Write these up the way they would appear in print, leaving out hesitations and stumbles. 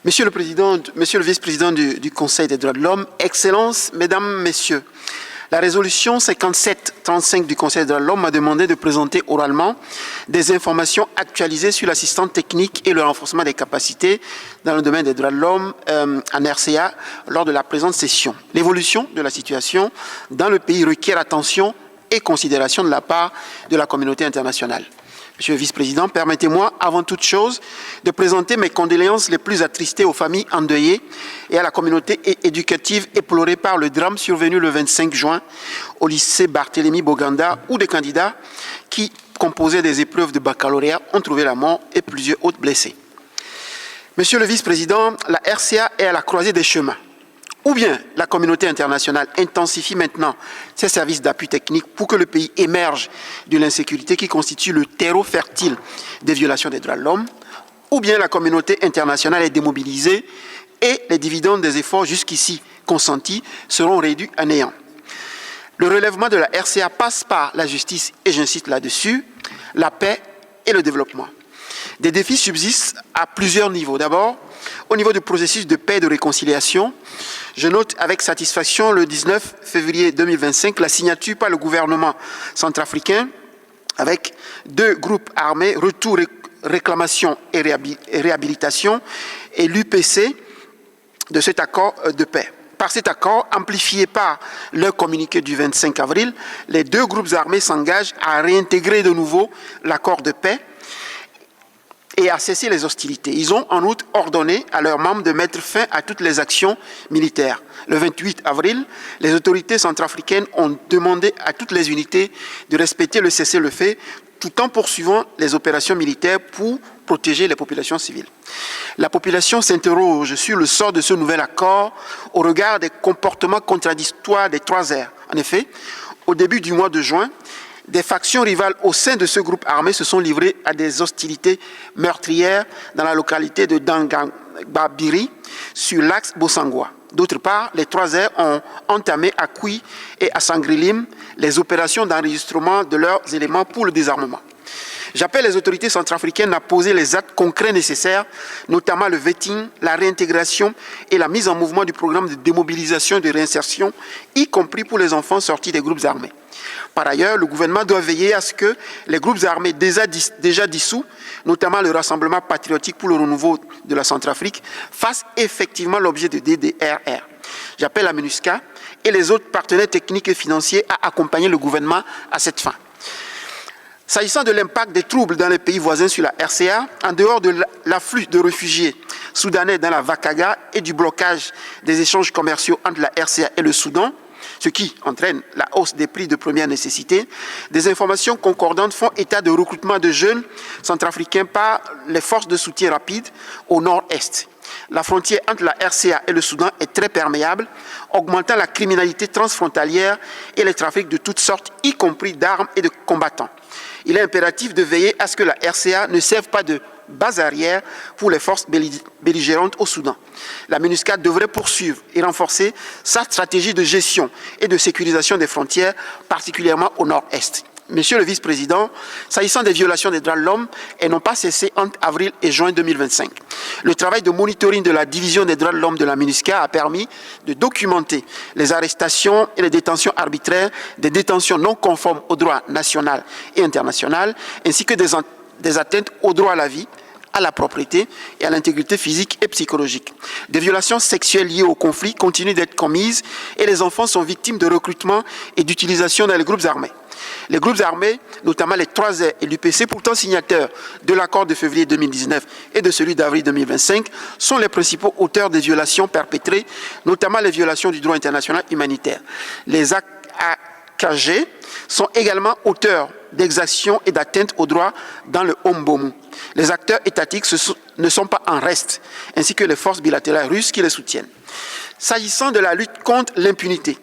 Monsieur le Président, Monsieur le Vice-président du Conseil des droits de l'homme, Excellences, Mesdames, Messieurs, la résolution 5735 du Conseil des droits de l'homme m'a demandé de présenter oralement des informations actualisées sur l'assistance technique et le renforcement des capacités dans le domaine des droits de l'homme en RCA lors de la présente session. L'évolution de la situation dans le pays requiert attention et considération de la part de la communauté internationale. Monsieur le Vice-président, permettez-moi, avant toute chose, de présenter mes condoléances les plus attristées aux familles endeuillées et à la communauté éducative éplorée par le drame survenu le 25 juin au lycée Barthélemy Boganda, où des candidats qui composaient des épreuves de baccalauréat ont trouvé la mort et plusieurs autres blessés. Monsieur le Vice-président, la RCA est à la croisée des chemins. Ou bien la communauté internationale intensifie maintenant ses services d'appui technique pour que le pays émerge de l'insécurité qui constitue le terreau fertile des violations des droits de l'homme, ou bien la communauté internationale est démobilisée et les dividendes des efforts jusqu'ici consentis seront réduits à néant. Le relèvement de la RCA passe par la justice, et j'insiste là-dessus, la paix et le développement. Des défis subsistent à plusieurs niveaux. D'abord, au niveau du processus de paix et de réconciliation, je note avec satisfaction le 19 février 2025 la signature par le gouvernement centrafricain avec deux groupes armés, Retour, Réclamation et Réhabilitation, et l'UPC de cet accord de paix. Par cet accord, amplifié par leur communiqué du 25 avril, les deux groupes armés s'engagent à réintégrer de nouveau l'accord de paix et à cesser les hostilités. Ils ont en outre ordonné à leurs membres de mettre fin à toutes les actions militaires. Le 28 avril, les autorités centrafricaines ont demandé à toutes les unités de respecter le cessez-le-feu tout en poursuivant les opérations militaires pour protéger les populations civiles. La population s'interroge sur le sort de ce nouvel accord au regard des comportements contradictoires des trois aires. En effet, au début du mois de juin, des factions rivales au sein de ce groupe armé se sont livrées à des hostilités meurtrières dans la localité de Dangangbabiri sur l'axe Bosangwa. D'autre part, les trois aires ont entamé à Kouy et à Sangrilim les opérations d'enregistrement de leurs éléments pour le désarmement. J'appelle les autorités centrafricaines à poser les actes concrets nécessaires, notamment le vetting, la réintégration et la mise en mouvement du programme de démobilisation et de réinsertion, y compris pour les enfants sortis des groupes armés. Par ailleurs, le gouvernement doit veiller à ce que les groupes armés déjà dissous, notamment le Rassemblement patriotique pour le renouveau de la Centrafrique, fassent effectivement l'objet de DDRR. J'appelle la MINUSCA et les autres partenaires techniques et financiers à accompagner le gouvernement à cette fin. S'agissant de l'impact des troubles dans les pays voisins sur la RCA, en dehors de l'afflux de réfugiés soudanais dans la Vakaga et du blocage des échanges commerciaux entre la RCA et le Soudan, ce qui entraîne la hausse des prix de première nécessité, des informations concordantes font état de recrutement de jeunes centrafricains par les forces de soutien rapide au nord-est. La frontière entre la RCA et le Soudan est très perméable, augmentant la criminalité transfrontalière et les trafics de toutes sortes, y compris d'armes et de combattants. Il est impératif de veiller à ce que la RCA ne serve pas de base arrière pour les forces belligérantes au Soudan. La MINUSCA devrait poursuivre et renforcer sa stratégie de gestion et de sécurisation des frontières, particulièrement au nord-est. Monsieur le Vice-président, s'agissant des violations des droits de l'homme, elles n'ont pas cessé entre avril et juin 2025. Le travail de monitoring de la division des droits de l'homme de la MINUSCA a permis de documenter les arrestations et les détentions arbitraires, des détentions non conformes au droit national et international, ainsi que des atteintes au droit à la vie, à la propriété et à l'intégrité physique et psychologique. Des violations sexuelles liées au conflit continuent d'être commises et les enfants sont victimes de recrutement et d'utilisation dans les groupes armés. Les groupes armés, notamment les 3R et l'UPC, pourtant signataires de l'accord de février 2019 et de celui d'avril 2025, sont les principaux auteurs des violations perpétrées, notamment les violations du droit international humanitaire. Les AKG sont également auteurs d'exactions et d'atteintes aux droits dans le Hombomu. Les acteurs étatiques ne sont pas en reste, ainsi que les forces bilatérales russes qui les soutiennent. S'agissant de la lutte contre l'impunité,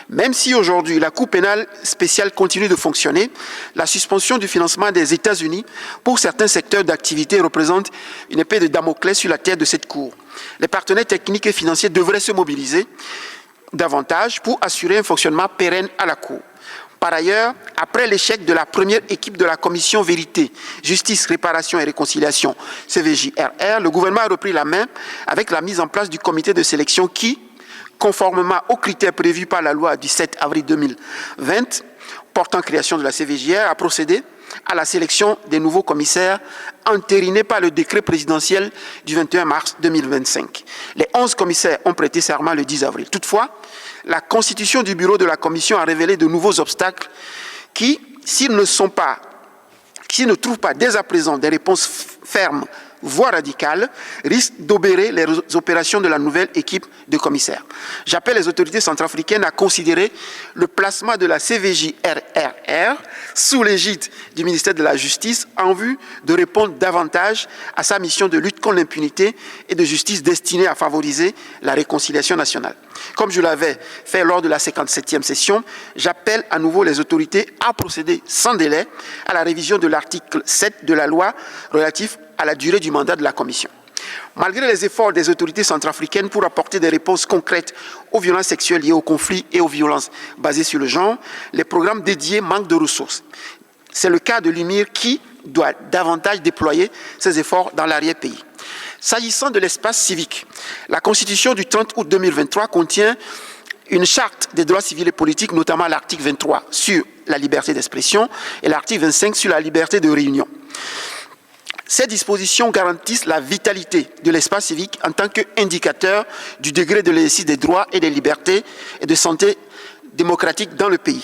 même si aujourd'hui la Cour pénale spéciale continue de fonctionner, la suspension du financement des États-Unis pour certains secteurs d'activité représente une épée de Damoclès sur la tête de cette Cour. Les partenaires techniques et financiers devraient se mobiliser davantage pour assurer un fonctionnement pérenne à la Cour. Par ailleurs, après l'échec de la première équipe de la commission Vérité, Justice, Réparation et Réconciliation, CVJRR, le gouvernement a repris la main avec la mise en place du comité de sélection qui, conformément aux critères prévus par la loi du 7 avril 2020, portant création de la CVJR, a procédé à la sélection des nouveaux commissaires entérinés par le décret présidentiel du 21 mars 2025. Les 11 commissaires ont prêté serment le 10 avril. Toutefois, la constitution du bureau de la commission a révélé de nouveaux obstacles qui, s'ils ne trouvent pas dès à présent des réponses fermes, voire radicales, risquent d'obérer les opérations de la nouvelle équipe de commissaires. J'appelle les autorités centrafricaines à considérer le placement de la CVJRR sous l'égide du ministère de la Justice en vue de répondre davantage à sa mission de lutte contre l'impunité et de justice destinée à favoriser la réconciliation nationale. Comme je l'avais fait lors de la 57e session, j'appelle à nouveau les autorités à procéder sans délai à la révision de l'article 7 de la loi relative à la durée du mandat de la Commission. Malgré les efforts des autorités centrafricaines pour apporter des réponses concrètes aux violences sexuelles liées aux conflits et aux violences basées sur le genre, les programmes dédiés manquent de ressources. C'est le cas de l'UMIR qui doit davantage déployer ses efforts dans l'arrière-pays. S'agissant de l'espace civique, la Constitution du 30 août 2023 contient une charte des droits civils et politiques, notamment l'article 23 sur la liberté d'expression et l'article 25 sur la liberté de réunion. Ces dispositions garantissent la vitalité de l'espace civique en tant qu'indicateur du degré de l'exercice des droits et des libertés et de santé démocratique dans le pays.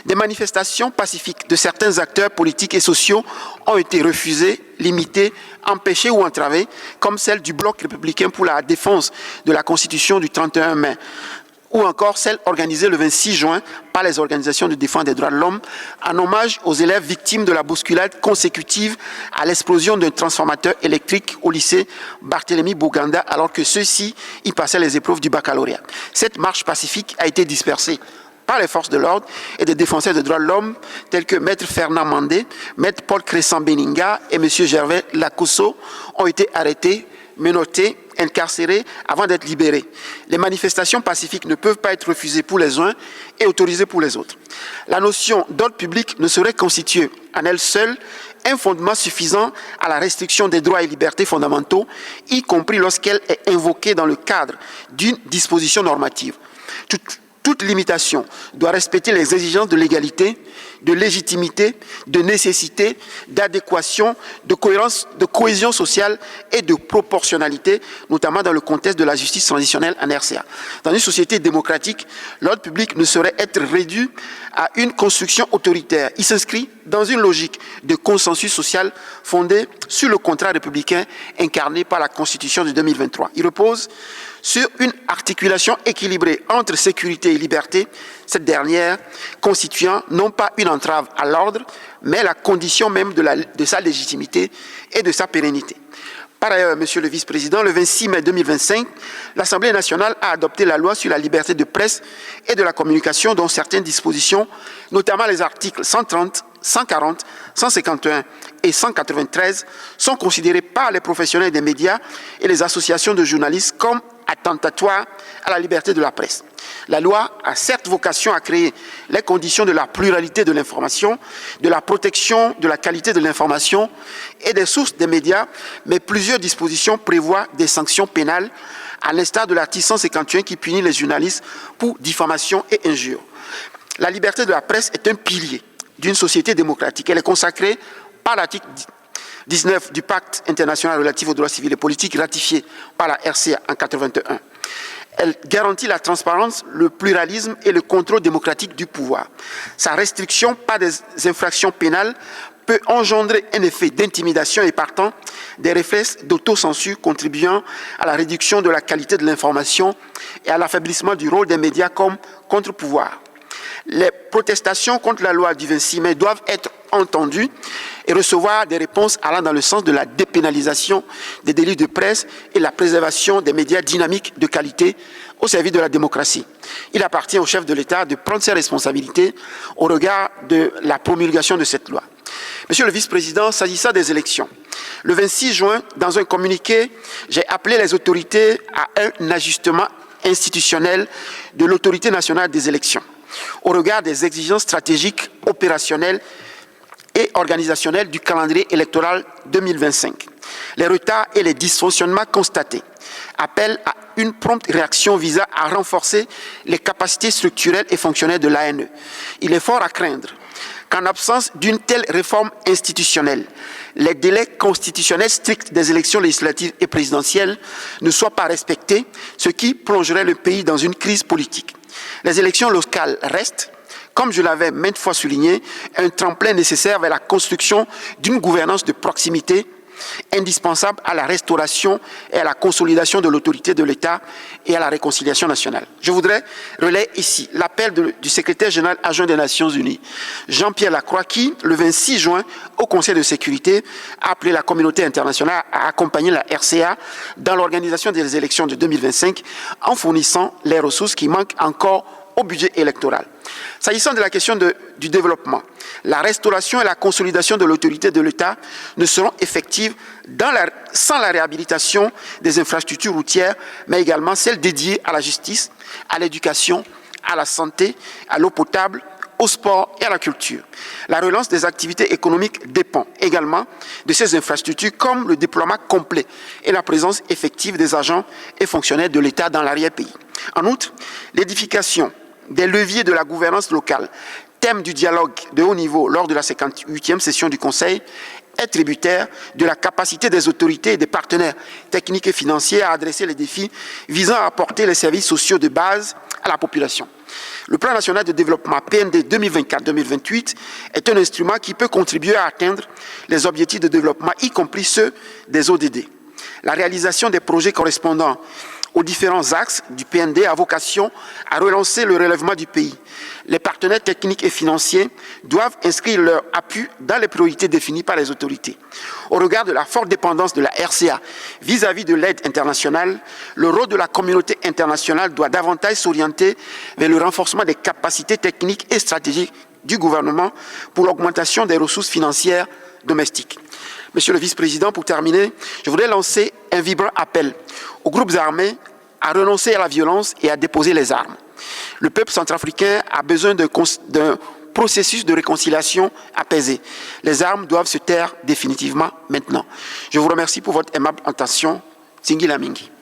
Des manifestations pacifiques de certains acteurs politiques et sociaux ont été refusées, limitées, empêchées ou entravées, comme celle du Bloc républicain pour la défense de la Constitution du 31 mai, ou encore celle organisée le 26 juin par les organisations de défense des droits de l'homme en hommage aux élèves victimes de la bousculade consécutive à l'explosion d'un transformateur électrique au lycée Barthélemy Boganda alors que ceux-ci y passaient les épreuves du baccalauréat. Cette marche pacifique a été dispersée par les forces de l'ordre et des défenseurs des droits de l'homme tels que Maître Fernand Mandé, Maître Paul Cressan-Beninga et M. Gervais Lacousseau ont été arrêtés, menottés, incarcérés avant d'être libérés. Les manifestations pacifiques ne peuvent pas être refusées pour les uns et autorisées pour les autres. La notion d'ordre public ne saurait constituer en elle seule un fondement suffisant à la restriction des droits et libertés fondamentaux, y compris lorsqu'elle est invoquée dans le cadre d'une disposition normative. Toute limitation doit respecter les exigences de légalité, de légitimité, de nécessité, d'adéquation, de cohérence, de cohésion sociale et de proportionnalité, notamment dans le contexte de la justice transitionnelle en RCA. Dans une société démocratique, l'ordre public ne saurait être réduit à une construction autoritaire. Il s'inscrit dans une logique de consensus social fondée sur le contrat républicain incarné par la Constitution de 2023. Il repose sur une articulation équilibrée entre sécurité et liberté, cette dernière constituant non pas une entrave à l'ordre, mais la condition même de sa légitimité et de sa pérennité. Par ailleurs, Monsieur le Vice-président, le 26 mai 2025, l'Assemblée nationale a adopté la loi sur la liberté de presse et de la communication, dont certaines dispositions, notamment les articles 130, 140, 151 et 193, sont considérées par les professionnels des médias et les associations de journalistes comme attentatoires à la liberté de la presse. La loi a certes vocation à créer les conditions de la pluralité de l'information, de la protection de la qualité de l'information et des sources des médias, mais plusieurs dispositions prévoient des sanctions pénales, à l'instar de l'article 151 qui punit les journalistes pour diffamation et injure. La liberté de la presse est un pilier d'une société démocratique. Elle est consacrée par l'article 19 du Pacte international relatif aux droits civils et politiques ratifié par la RCA en 1981. Elle garantit la transparence, le pluralisme et le contrôle démocratique du pouvoir. Sa restriction par des infractions pénales peut engendrer un effet d'intimidation et partant des réflexes d'autocensure contribuant à la réduction de la qualité de l'information et à l'affaiblissement du rôle des médias comme contre-pouvoir. Les protestations contre la loi du 26 mai doivent être entendues et recevoir des réponses allant dans le sens de la dépénalisation des délits de presse et la préservation des médias dynamiques de qualité au service de la démocratie. Il appartient au chef de l'État de prendre ses responsabilités au regard de la promulgation de cette loi. Monsieur le vice-président, s'agissant des élections, le 26 juin, dans un communiqué, j'ai appelé les autorités à un ajustement institutionnel de l'autorité nationale des élections. au regard des exigences stratégiques, opérationnelles et organisationnelles du calendrier électoral 2025. Les retards et les dysfonctionnements constatés appellent à une prompte réaction visant à renforcer les capacités structurelles et fonctionnelles de l'ANE. Il est fort à craindre qu'en absence d'une telle réforme institutionnelle, les délais constitutionnels stricts des élections législatives et présidentielles ne soient pas respectés, ce qui plongerait le pays dans une crise politique. Les élections locales restent, comme je l'avais maintes fois souligné, un tremplin nécessaire vers la construction d'une gouvernance de proximité indispensable à la restauration et à la consolidation de l'autorité de l'État et à la réconciliation nationale. Je voudrais relayer ici l'appel du secrétaire général adjoint des Nations Unies, Jean-Pierre Lacroix, qui, le 26 juin, au Conseil de sécurité, a appelé la communauté internationale à accompagner la RCA dans l'organisation des élections de 2025 en fournissant les ressources qui manquent encore au budget électoral. S'agissant de la question du développement, la restauration et la consolidation de l'autorité de l'État ne seront effectives sans la réhabilitation des infrastructures routières, mais également celles dédiées à la justice, à l'éducation, à la santé, à l'eau potable, au sport et à la culture. La relance des activités économiques dépend également de ces infrastructures, comme le déploiement complet et la présence effective des agents et fonctionnaires de l'État dans l'arrière-pays. En outre, l'édification des leviers de la gouvernance locale, thème du dialogue de haut niveau lors de la 58e session du Conseil, est tributaire de la capacité des autorités et des partenaires techniques et financiers à adresser les défis visant à apporter les services sociaux de base à la population. Le Plan national de développement PND 2024-2028 est un instrument qui peut contribuer à atteindre les objectifs de développement, y compris ceux des ODD. La réalisation des projets correspondant aux différents axes du PND a vocation à relancer le relèvement du pays. Les partenaires techniques et financiers doivent inscrire leur appui dans les priorités définies par les autorités. Au regard de la forte dépendance de la RCA vis-à-vis de l'aide internationale, le rôle de la communauté internationale doit davantage s'orienter vers le renforcement des capacités techniques et stratégiques du gouvernement pour l'augmentation des ressources financières domestiques. Monsieur le vice-président, pour terminer, je voudrais lancer un vibrant appel aux groupes armés à renoncer à la violence et à déposer les armes. Le peuple centrafricain a besoin d'un processus de réconciliation apaisé. Les armes doivent se taire définitivement maintenant. Je vous remercie pour votre aimable attention. Singila Mingi.